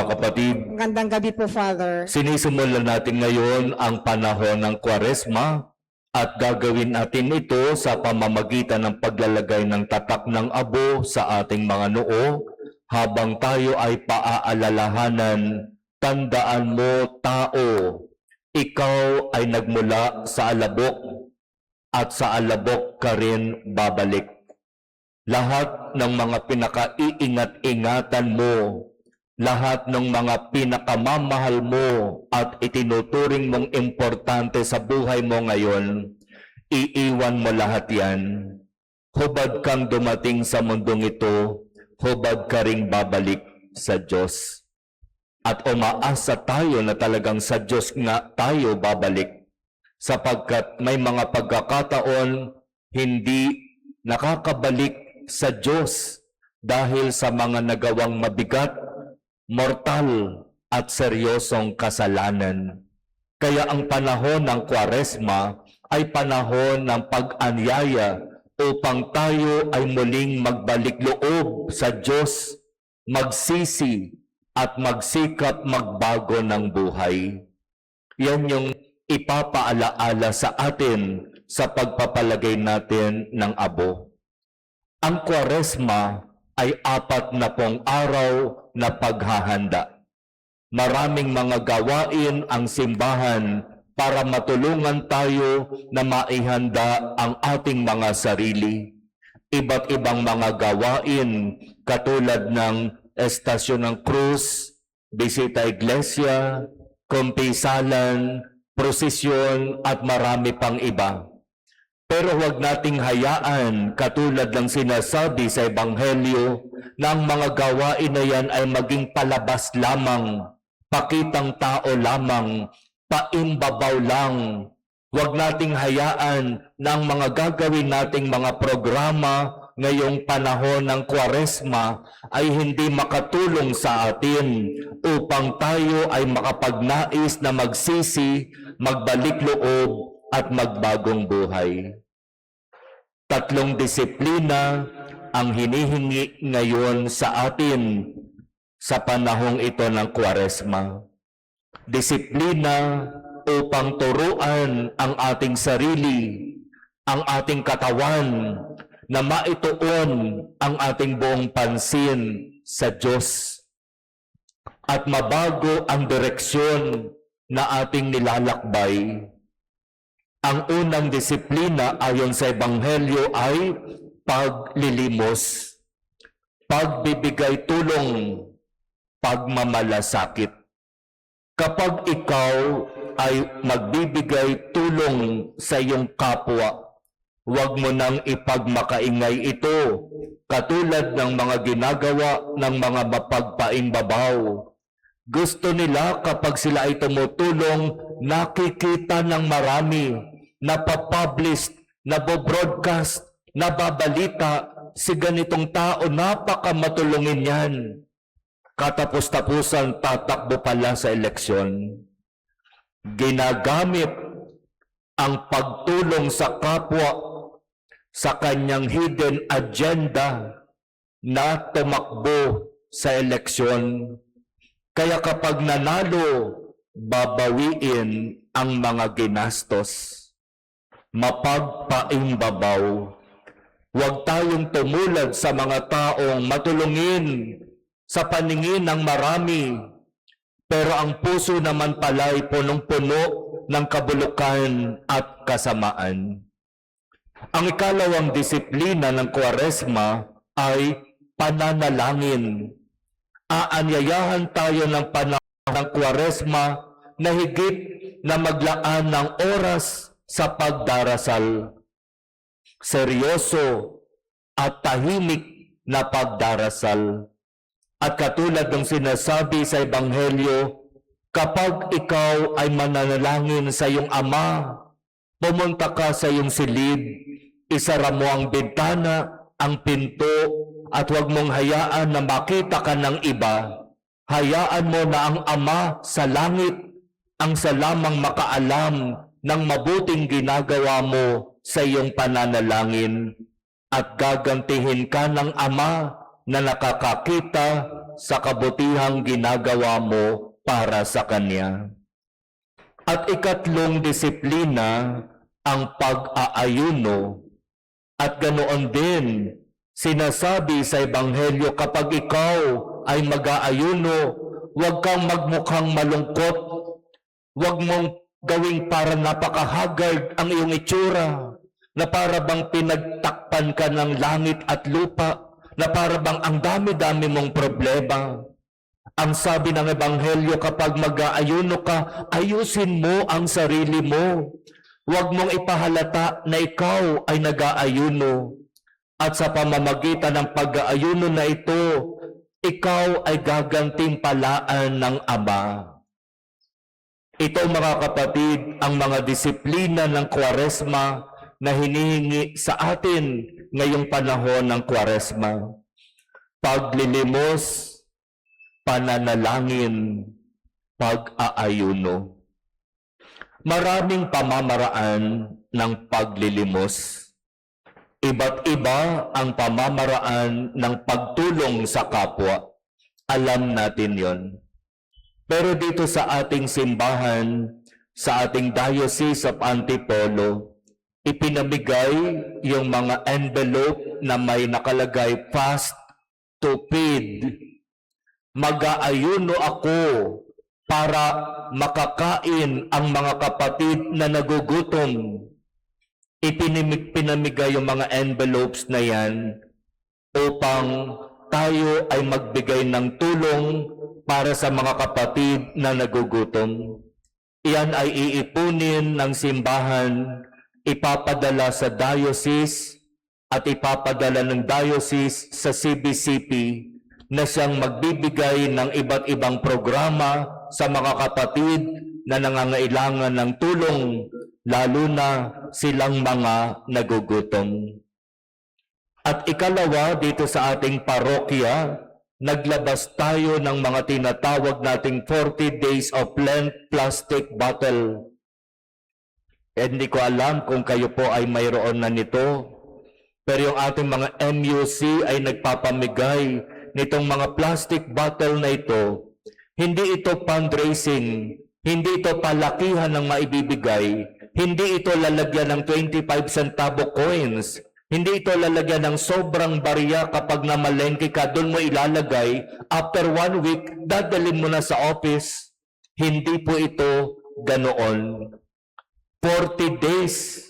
mga kapatid. Magandang gabi po, Father. Sinisimulan natin ngayon ang panahon ng Kwaresma at gagawin natin ito sa pamamagitan ng paglalagay ng tatak ng abo sa ating mga noo habang tayo ay paaalalahanan. Tandaan mo, tao, ikaw ay nagmula sa alabok at sa alabok ka rin babalik. Lahat ng mga pinakaiingat-ingatan mo, lahat ng mga pinakamamahal mo at itinuturing mong importante sa buhay mo ngayon, iiwan mo lahat yan. Hubad kang dumating sa mundong ito, hubad ka ring babalik sa Diyos. At umaasa tayo na talagang sa Diyos nga tayo babalik, sapagkat may mga pagkakataon hindi nakakabalik sa Diyos dahil sa mga nagawang mabigat, mortal at seryosong kasalanan. Kaya ang panahon ng Kwaresma ay panahon ng pag-anyaya upang tayo ay muling magbalik loob sa Diyos, magsisi at magsikap magbago ng buhay. Yan yung ipapaalaala sa atin sa pagpapalagay natin ng abo. Ang Kwaresma ay 40 araw na paghahanda. Maraming mga gawain ang simbahan para matulungan tayo na maihanda ang ating mga sarili. Iba't ibang mga gawain katulad ng Estasyon ng Cruz, Bisita Iglesia, Kumpisalan, Prosesyon at marami pang iba. Pero huwag nating hayaan, katulad ng sinasabi sa Ebanghelyo, na ang mga gawain na yan ay maging palabas lamang, pakitang tao lamang, paimbabaw lang. Huwag nating hayaan na ang mga gagawin nating mga programa ngayong panahon ng Kwaresma ay hindi makatulong sa atin upang tayo ay makapagnais na magsisi, magbalik loob at magbagong buhay. 3 disiplina ang hinihingi ngayon sa atin sa panahong ito ng Kwaresma. Disiplina upang turuan ang ating sarili, ang ating katawan, na maituon ang ating buong pansin sa Diyos at mabago ang direksyon na ating nilalakbay. Ang unang disiplina ayon sa Ebanghelyo ay paglilimos, pagbibigay tulong, pagmamalasakit. Kapag ikaw ay magbibigay tulong sa iyong kapwa, huwag mo nang ipagmakaingay ito, katulad ng mga ginagawa ng mga mapagpaimbabaw. Gusto nila kapag sila ay tumutulong, nakikita ng marami, napapublish, nabobroadcast, nababalita, si ganitong tao, napakamatulungin yan. Katapos-tapusan, tatakbo pala sa eleksyon. Ginagamit ang pagtulong sa kapwa sa kanyang hidden agenda na tumakbo sa eleksyon. Kaya kapag nanalo, babawiin ang mga ginastos. Mapagpaimbabaw. Huwag tayong tumulad sa mga taong matulungin sa paningin ng marami, pero ang puso naman pala'y punong-puno ng kabulukan at kasamaan. Ang ikalawang disiplina ng Kwaresma ay pananalangin. Aanyayahan tayo ng panahon ng Kwaresma na higit na maglaan ng oras sa pagdarasal. Seryoso at tahimik na pagdarasal. At katulad ng sinasabi sa Ebanghelyo, kapag ikaw ay mananalangin sa iyong Ama, pumunta ka sa iyong silid, isara mo ang bintana, ang pinto, at huwag mong hayaan na makita ka ng iba. Hayaan mo na ang Ama sa langit ang sa lamang makaalam ng mabuting ginagawa mo sa iyong pananalangin, at gagantihin ka ng Ama na nakakakita sa kabutihang ginagawa mo para sa Kanya. At ikatlong disiplina, ang pag-aayuno. At ganoon din, sinasabi sa Ebanghelyo, kapag ikaw ay mag-aayuno, huwag kang magmukhang malungkot, huwag mong gawing para napakahagard ang iyong itsura, na para bang pinagtakpan ka ng langit at lupa, na para bang ang dami-dami mong problema. Ang sabi ng Ebanghelyo, kapag mag-aayuno ka, ayusin mo ang sarili mo. Huwag mong ipahalata na ikaw ay nag-aayuno. At sa pamamagitan ng pag-aayuno na ito, ikaw ay gagantimpalaan ng Ama. Ito mga kapatid, ang mga disiplina ng Kwaresma na hinihingi sa atin ngayong panahon ng Kwaresma. Paglilimos, pananalangin, pag-aayuno. Maraming pamamaraan ng paglilimos. Iba't iba ang pamamaraan ng pagtulong sa kapwa. Alam natin yon. Pero dito sa ating simbahan, sa ating Diocese of Antipolo, ipinamigay yung mga envelope na may nakalagay fast to feed. Mag-aayuno ako para makakain ang mga kapatid na nagugutom. Ipinamigay yung mga envelopes na yan upang tayo ay magbigay ng tulong para sa mga kapatid na nagugutom. Iyan ay iipunin ng simbahan, ipapadala sa diocese at ipapadala ng diocese sa CBCP na siyang magbibigay ng iba't ibang programa sa mga kapatid na nangangailangan ng tulong, lalo na silang mga nagugutom. At ikalawa, dito sa ating parokya, naglabas tayo ng mga tinatawag nating 40 Days of Lent plastic bottle. Hindi ko alam kung kayo po ay mayroon na nito, pero yung ating mga MUC ay nagpapamigay nitong mga plastic bottle na ito. Hindi ito fundraising, hindi ito palakihan ng maibibigay, hindi ito lalagyan ng 25 centavo coins, hindi ito lalagyan ng sobrang barya kapag namalengke ka, doon mo ilalagay, after 1 week, dadalhin mo na sa office. Hindi po ito ganoon. 40 days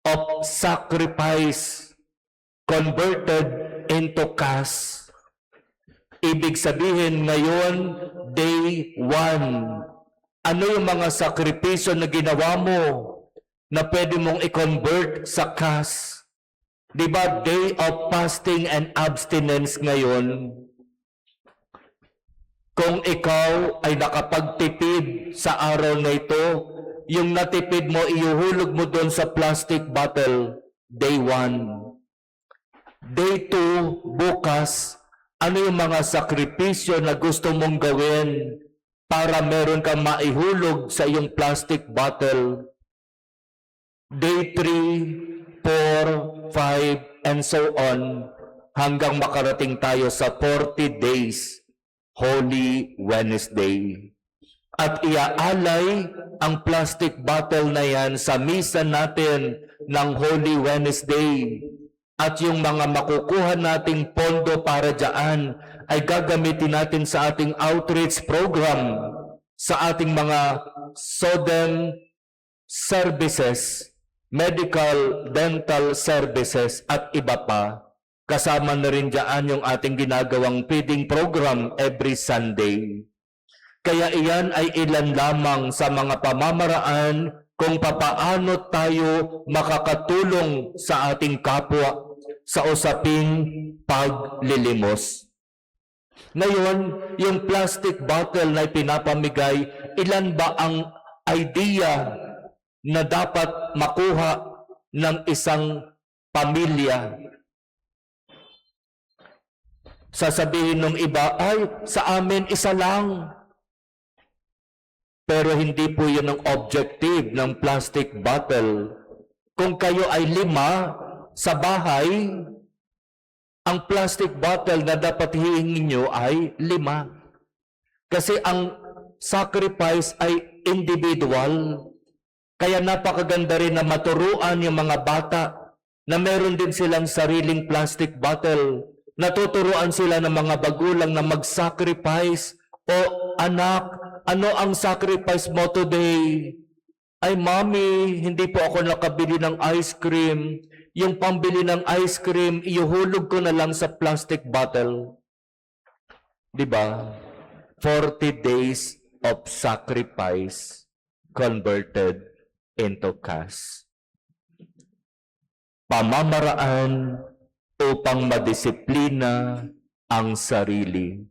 of sacrifice converted into cash. Ibig sabihin ngayon, day 1. Ano yung mga sakripisyo na ginawa mo na pwede mong i-convert sa cash? Diba, day of fasting and abstinence ngayon? Kung ikaw ay nakapagtipid sa araw na ito, yung natipid mo, iuhulog mo doon sa plastic bottle, day 1. Day 2, bukas, ano yung mga sakripisyo na gusto mong gawin para meron kang maihulog sa iyong plastic bottle? Day 3, 4, 5, and so on, hanggang makarating tayo sa 40 days, Holy Wednesday. At iaalay ang plastic bottle na yan sa misa natin ng Holy Wednesday. At yung mga makukuha nating pondo para dyan ay gagamitin natin sa ating outreach program, sa ating mga SODEM services, medical, dental services at iba pa. Kasama na rin dyan yung ating ginagawang feeding program every Sunday. Kaya iyan ay ilan lamang sa mga pamamaraan kung papaano tayo makakatulong sa ating kapwa sa usaping paglilimos. Ngayon, yung plastic bottle na pinapamigay, ilan ba ang idea na dapat makuha ng isang pamilya? Sasabihin ng iba, ay, sa amin isa lang. Pero hindi po yun ang objective ng plastic bottle. Kung kayo ay 5 sa bahay, ang plastic bottle na dapat hihingin nyo ay 5. Kasi ang sacrifice ay individual. Kaya napakaganda rin na maturuan yung mga bata na meron din silang sariling plastic bottle. Natuturuan sila ng mga bagulang na mag-sacrifice. O anak, ano ang sacrifice mo today? Ay mami, hindi po ako nakabili ng ice cream. Yung pambili ng ice cream, iuhulog ko na lang sa plastic bottle. Diba? 40 days of sacrifice converted into cash. Pamamaraan upang madisiplina ang sarili.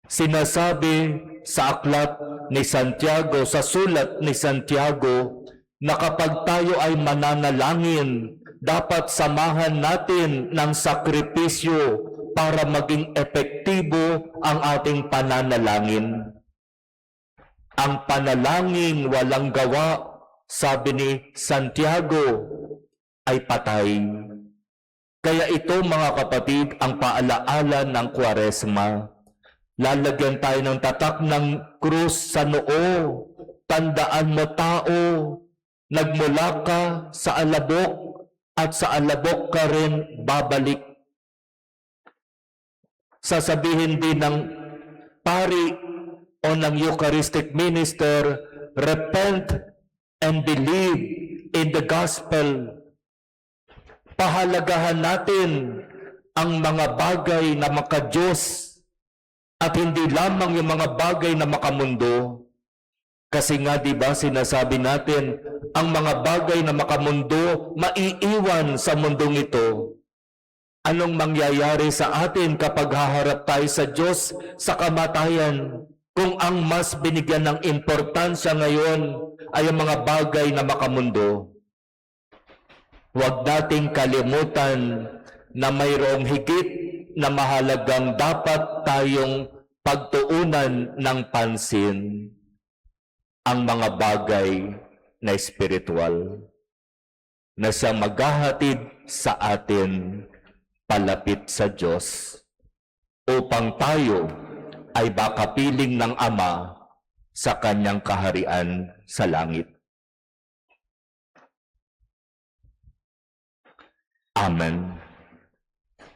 Sinasabi sa aklat ni Santiago, sa sulat ni Santiago, na kapag tayo ay mananalangin, dapat samahan natin ng sakripisyo para maging epektibo ang ating pananalangin. Ang panalangin walang gawa, sabi ni Santiago, ay patay. Kaya ito mga kapatid ang paalaala ng Kwaresma. Lalagyan tayo ng tatak ng krus sa noo. Tandaan mo tao, nagmula ka sa alabok at sa alabok ka rin babalik. Sasabihin din ng pari o ng Eucharistic minister, repent and believe in the gospel. Pahalagahan natin ang mga bagay na maka-Diyos at hindi lamang yung mga bagay na makamundo. Kasi nga diba sinasabi natin, ang mga bagay na makamundo maiiwan sa mundong ito. Anong mangyayari sa atin kapag haharap tayo sa Diyos sa kamatayan kung ang mas binigyan ng importansya ngayon ay ang mga bagay na makamundo? Huwag nating kalimutan na mayroong higit na mahalagang dapat tayong pagtuunan ng pansin, ang mga bagay na espiritual na siyang maghahatid sa atin palapit sa Diyos upang tayo ay makapiling ng Ama sa Kanyang kaharian sa langit. Amen.